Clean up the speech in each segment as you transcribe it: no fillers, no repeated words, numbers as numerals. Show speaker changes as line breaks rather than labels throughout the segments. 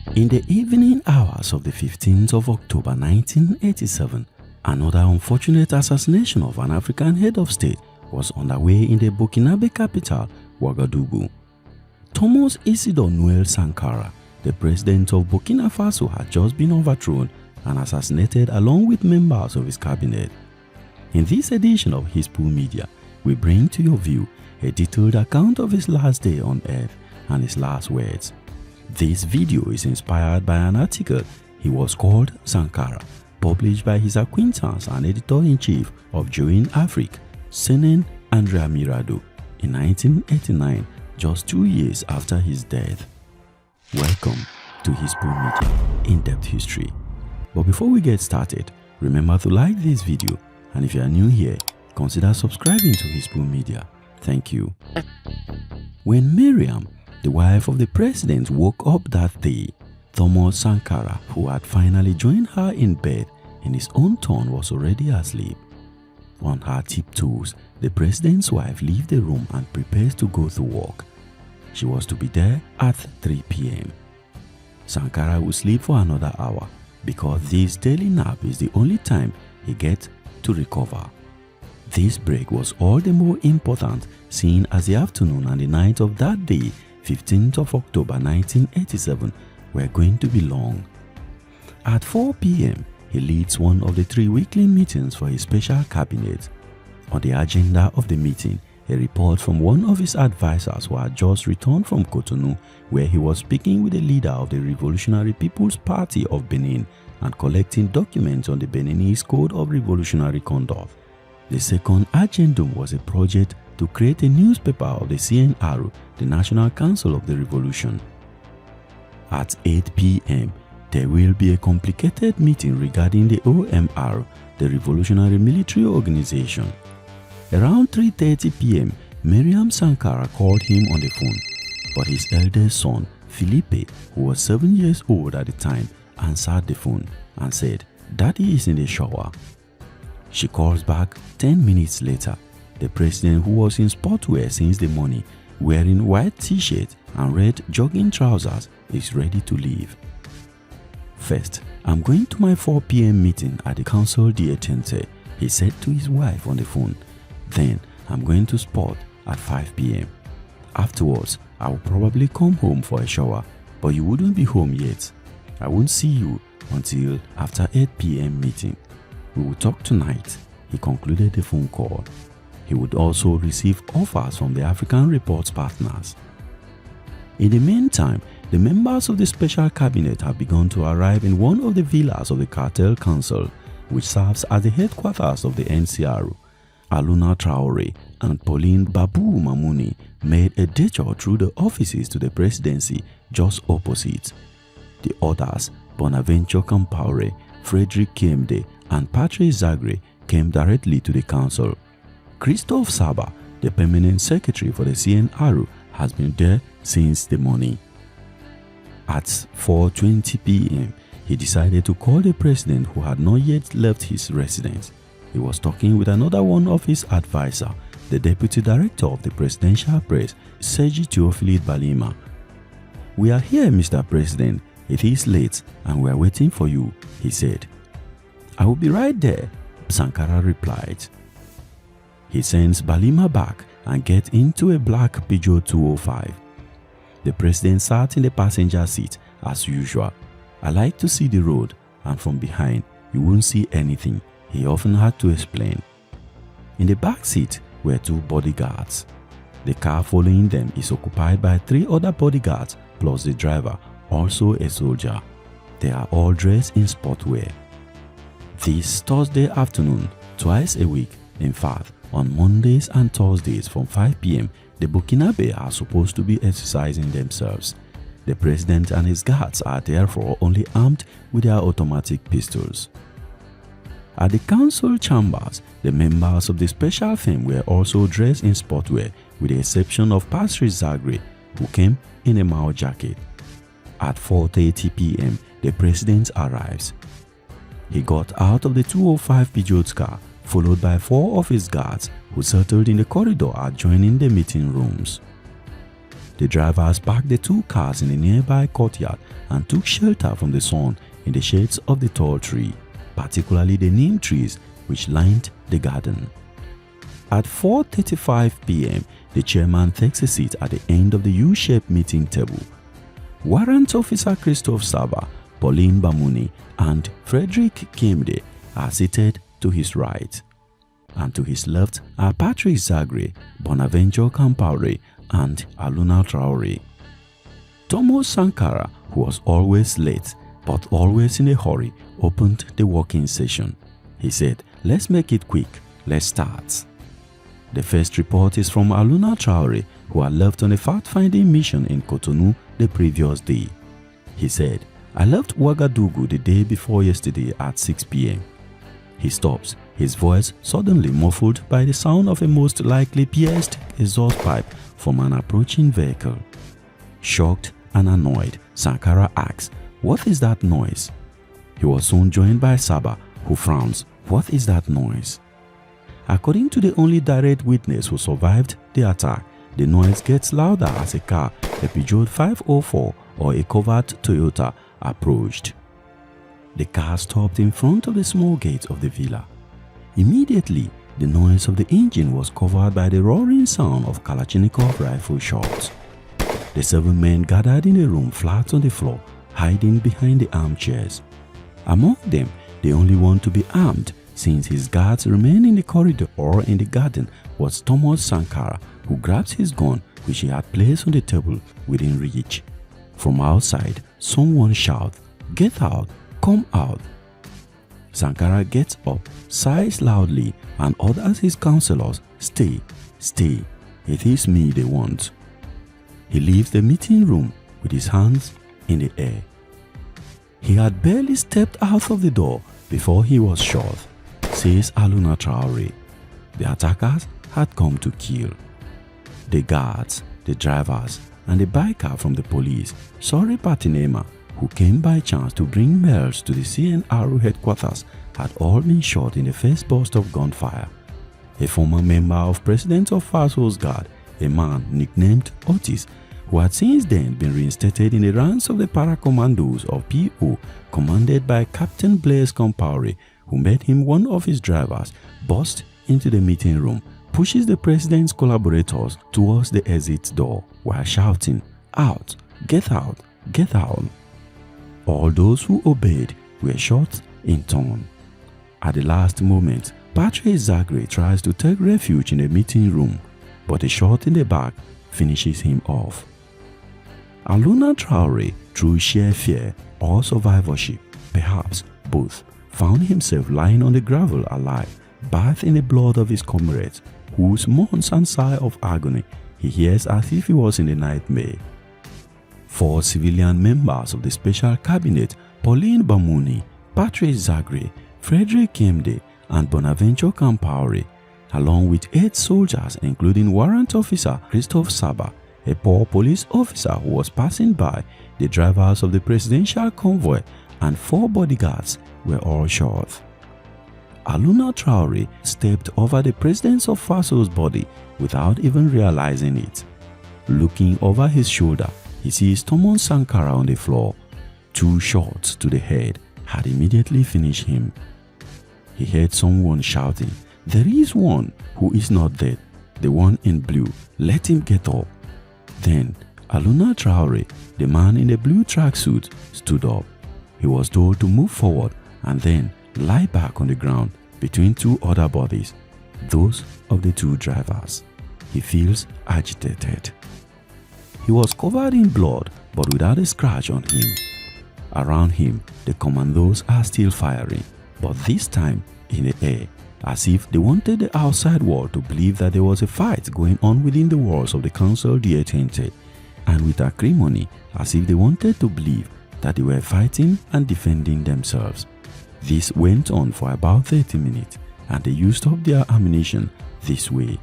In the evening hours of the 15th of October 1987, another unfortunate assassination of an African head of state was underway in the Burkinabe capital, Ouagadougou. Thomas Sankara, the president of Burkina Faso, had just been overthrown and assassinated along with members of his cabinet. In this edition of Hispu Media, we bring to your view a detailed account of his last day on earth and his last words. This video is inspired by an article he was called Sankara, published by his acquaintance and editor-in-chief of Join Afrique, Senen Andrea Mirado, in 1989, just 2 years after his death. Welcome to Hispu Media In-Depth History. But before we get started, remember to like this video, and if you are new here, consider subscribing to Hispu Media. Thank you. When Miriam, the wife of the president, woke up that day, Thomas Sankara, who had finally joined her in bed in his own turn, was already asleep. On her tiptoes, the president's wife left the room and prepared to go to work. She was to be there at 3 p.m. Sankara would sleep for another hour because this daily nap is the only time he gets to recover. This break was all the more important seeing as the afternoon and the night of that day, 15th of October 1987, were going to be long. At 4 p.m., he leads one of the 3 weekly meetings for his special cabinet. On the agenda of the meeting, a report from one of his advisors who had just returned from Cotonou, where he was speaking with the leader of the Revolutionary People's Party of Benin and collecting documents on the Beninese Code of Revolutionary Conduct. The second agendum was a project to create a newspaper of the CNR, the National Council of the Revolution. At 8 p.m., there will be a complicated meeting regarding the OMR, the Revolutionary Military Organization. Around 3:30 p.m., Miriam Sankara called him on the phone, but his eldest son, Philippe, who was 7 years old at the time, answered the phone and said, "Daddy is in the shower." She calls back 10 minutes later. The president, who was in sportwear since the morning, wearing white t-shirt and red jogging trousers, is ready to leave. "First, I'm going to my 4 p.m. meeting at the Council d'Étente," he said to his wife on the phone. "Then, I'm going to sport at 5 p.m. Afterwards, I will probably come home for a shower, but you wouldn't be home yet. I won't see you until after 8 p.m. meeting. We will talk tonight," he concluded the phone call. He would also receive offers from the African Reports partners. In the meantime, the members of the special cabinet have begun to arrive in one of the villas of the Cartel Council, which serves as the headquarters of the NCR. Aluna Traore and Pauline Babu Mamouni made a detour through the offices to the presidency just opposite. The others, Bonaventure Compaore, Frederick Kiemde, and Patrice Zagre, came directly to the council. Christophe Saba, the permanent secretary for the CNR, has been there since the morning. At 4:20 p.m., he decided to call the president, who had not yet left his residence. He was talking with another one of his advisors, the deputy director of the presidential press, Sergi Theophile Balima. "We are here, Mr. President. It is late and we are waiting for you," he said. "I will be right there," Sankara replied. He sends Balima back and gets into a black Peugeot 205. The president sat in the passenger seat as usual. "I like to see the road, and from behind you won't see anything," he often had to explain. In the back seat were 2 bodyguards. The car following them is occupied by 3 other bodyguards plus the driver, also a soldier. They are all dressed in sportwear. This Thursday afternoon, twice a week, in fact, on Mondays and Thursdays from 5 p.m., the Burkinabe are supposed to be exercising themselves. The president and his guards are therefore only armed with their automatic pistols. At the council chambers, the members of the special firm were also dressed in sportwear, with the exception of Patrice Zagre, who came in a Mao jacket. At 4:30 p.m., the president arrives. He got out of the 205 Peugeot car, followed by 4 of his guards, who settled in the corridor adjoining the meeting rooms. the drivers parked the two cars in a nearby courtyard and took shelter from the sun in the shades of the tall tree, particularly the neem trees which lined the garden. At 4:35 p.m., the chairman takes a seat at the end of the U-shaped meeting table. Warrant Officer Christophe Saba, Pauline Bamuni, and Frederick Kimde are seated to his right, and to his left are Patrick Zagre, Bonaventure Compaore, and Aluna Traore. Thomas Sankara, who was always late but always in a hurry, opened the working session. He said, "Let's make it quick, let's start." The first report is from Aluna Traore, who had left on a fact-finding mission in Cotonou the previous day. He said, "I left Ouagadougou the day before yesterday at 6 p.m. He stops, his voice suddenly muffled by the sound of a most likely pierced exhaust pipe from an approaching vehicle. Shocked and annoyed, Sankara asks, "What is that noise?" He was soon joined by Saba, who frowns. "What is that noise?" According to the only direct witness who survived the attack, the noise gets louder as a car, a Peugeot 504 or a covered Toyota, approached. The car stopped in front of the small gate of the villa. Immediately, the noise of the engine was covered by the roaring sound of Kalashnikov rifle shots. The 7 men gathered in a room flat on the floor, hiding behind the armchairs. Among them, the only one to be armed, since his guards remained in the corridor or in the garden, was Thomas Sankara, who grabs his gun, which he had placed on the table within reach. From outside, someone shouts, "Get out! Come out!" Sankara gets up, sighs loudly, and orders his counselors, "Stay, stay. It is me they want." He leaves the meeting room with his hands in the air. He had barely stepped out of the door before he was shot, says Aluna Traore. The attackers had come to kill. The guards, the drivers, and the biker from the police, Sori Patinema, who came by chance to bring mails to the CNRO headquarters, had all been shot in the first burst of gunfire. A former member of President of Faso's guard, a man nicknamed Otis, who had since then been reinstated in the ranks of the para-commandos of PO, commanded by Captain Blaise Compaore, who made him one of his drivers, burst into the meeting room, pushes the president's collaborators towards the exit door while shouting, "Out! Get out! Get out!" All those who obeyed were shot in turn. At the last moment, Patrick Zagre tries to take refuge in the meeting room, but a shot in the back finishes him off. Aluna Traore, through sheer fear or survivorship, perhaps both, found himself lying on the gravel alive, bathed in the blood of his comrades, whose moans and sigh of agony he hears as if he was in a nightmare. 4 civilian members of the special cabinet, Pauline Bamuni, Patrick Zagre, Frederick Kimde, and Bonaventure Compaore, along with 8 soldiers including Warrant Officer Christophe Saba, a poor police officer who was passing by, the drivers of the presidential convoy, and 4 bodyguards were all shot. Aluna Traore stepped over the president of Faso's body without even realizing it. Looking over his shoulder, he sees Thomas Sankara on the floor. 2 shots to the head had immediately finished him. He heard someone shouting, "There is one who is not dead, the one in blue, let him get up." Then Aluna Traore, the man in the blue tracksuit, stood up. He was told to move forward and then lie back on the ground between 2 other bodies, those of the 2 drivers. He feels agitated. He was covered in blood but without a scratch on him. Around him, the commandos are still firing, but this time in the air, as if they wanted the outside world to believe that there was a fight going on within the walls of the Council d'État, and with acrimony, as if they wanted to believe that they were fighting and defending themselves. This went on for about 30 minutes, and they used up their ammunition this way.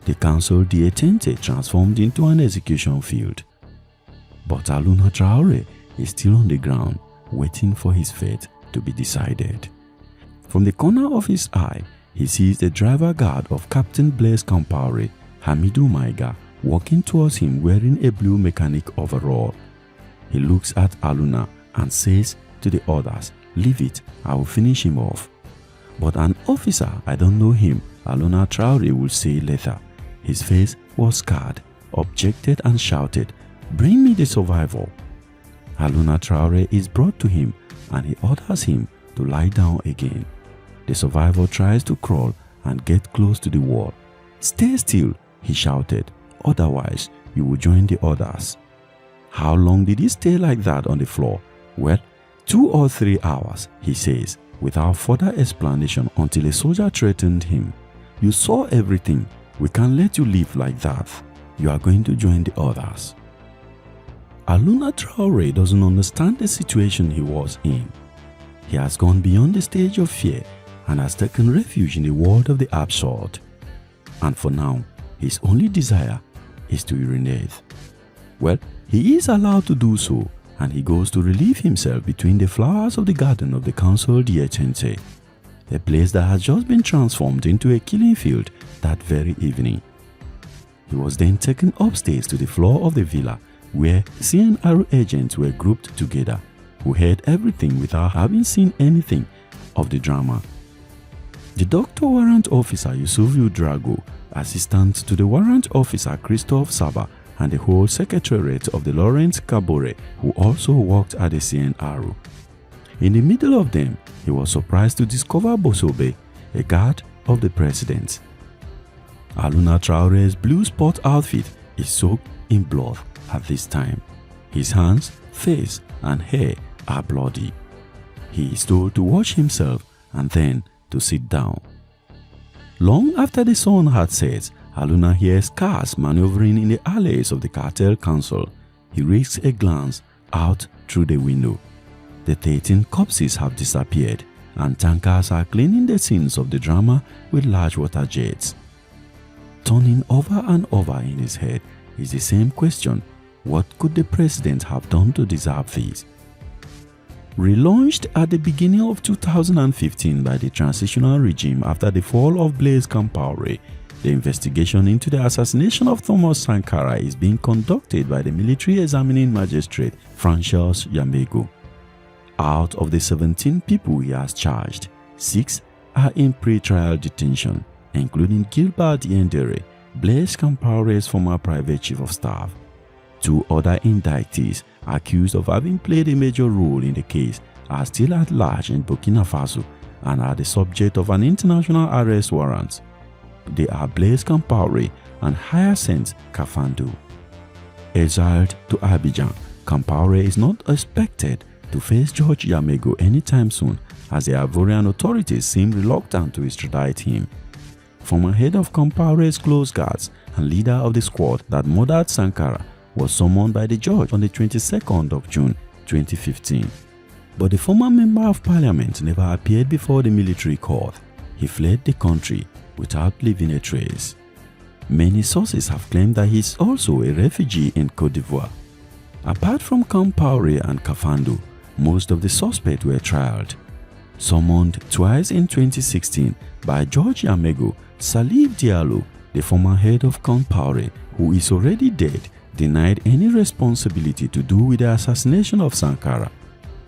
The Council d'État transformed into an execution field. But Aluna Traore is still on the ground, waiting for his fate to be decided. From the corner of his eye, he sees the driver guard of Captain Blaise Compaore, Hamidou Maiga, walking towards him wearing a blue mechanic overall. He looks at Aluna and says to the others, "Leave it, I will finish him off." "But an officer, I don't know him," Aluna Traore will say later. His face was scarred, objected and shouted, "Bring me the survivor." Aluna Traore is brought to him and he orders him to lie down again. The survivor tries to crawl and get close to the wall. "Stay still," he shouted, "otherwise you will join the others." How long did he stay like that on the floor? Well, 2 or 3 hours, he says, without further explanation until a soldier threatened him. "You saw everything. We can't let you live like that. You are going to join the others." Aluna Traore doesn't understand the situation he was in. He has gone beyond the stage of fear and has taken refuge in the world of the absurd. And for now, his only desire is to urinate. Well, he is allowed to do so, and he goes to relieve himself between the flowers of the garden of the Council d'Étente, a place that has just been transformed into a killing field that very evening. He was then taken upstairs to the floor of the villa where CNR agents were grouped together, who heard everything without having seen anything of the drama. The Doctor Warrant Officer Yusufu Drago, assistant to the Warrant Officer Christophe Saba, and the whole secretariat of the Laurent Kabore, who also worked at the CNR. In the middle of them, he was surprised to discover Bosobe, a guard of the president. Aluna Traore's blue sport outfit is soaked in blood at this time. His hands, face and hair are bloody. He is told to wash himself and then to sit down. Long after the sun had set, Aluna hears cars maneuvering in the alleys of the cartel council. He risks a glance out through the window. The 13 corpses have disappeared and tankers are cleaning the scenes of the drama with large water jets. Turning over and over in his head is the same question: what could the president have done to deserve this? Relaunched at the beginning of 2015 by the transitional regime after the fall of Blaise Compaoré, the investigation into the assassination of Thomas Sankara is being conducted by the military examining magistrate Francois Yamego. Out of the 17 people he has charged, 6 are in pre-trial detention, including Gilbert Yendere, Blaise Compaoré's former private chief of staff. 2 other indictees accused of having played a major role in the case are still at large in Burkina Faso and are the subject of an international arrest warrant. They are Blaise Compaoré and Hyacinthe Kafando. Exiled to Abidjan, Compaoré is not expected to face George Yamego anytime soon, as the Ivorian authorities seem reluctant to extradite him. Former head of Compaoré's close guards and leader of the squad that murdered Sankara was summoned by the judge on the 22nd of June 2015. But the former member of parliament never appeared before the military court. He fled the country without leaving a trace. Many sources have claimed that he is also a refugee in Côte d'Ivoire. Apart from Compaoré and Kafando, most of the suspects were trialed. Summoned twice in 2016 by George Yamego, Salif Diallo, the former head of Compaoré, who is already dead, denied any responsibility to do with the assassination of Sankara.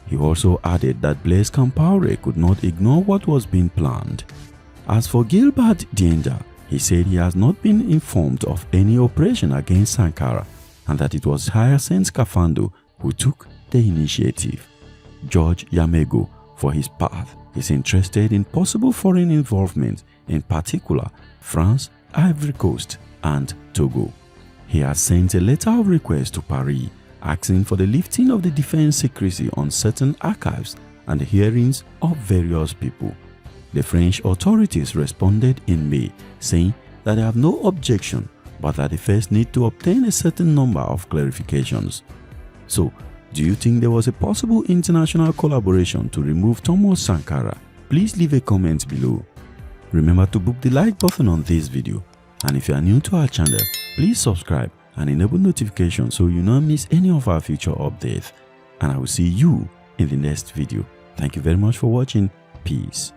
He also added that Blaise Compaoré could not ignore what was being planned. As for Gilbert Dienda, he said he has not been informed of any operation against Sankara and that it was Hyacinthe Kafando who took the initiative. George Yamego, for his part, is interested in possible foreign involvement, in particular France, Ivory Coast and Togo. He has sent a letter of request to Paris asking for the lifting of the defense secrecy on certain archives and the hearings of various people. The French authorities responded in May, saying that they have no objection, but that they first need to obtain a certain number of clarifications. So, do you think there was a possible international collaboration to remove Thomas Sankara? Please leave a comment below. Remember to book the like button on this video, and if you are new to our channel, please subscribe and enable notifications so you don't miss any of our future updates. And I will see you in the next video. Thank you very much for watching. Peace.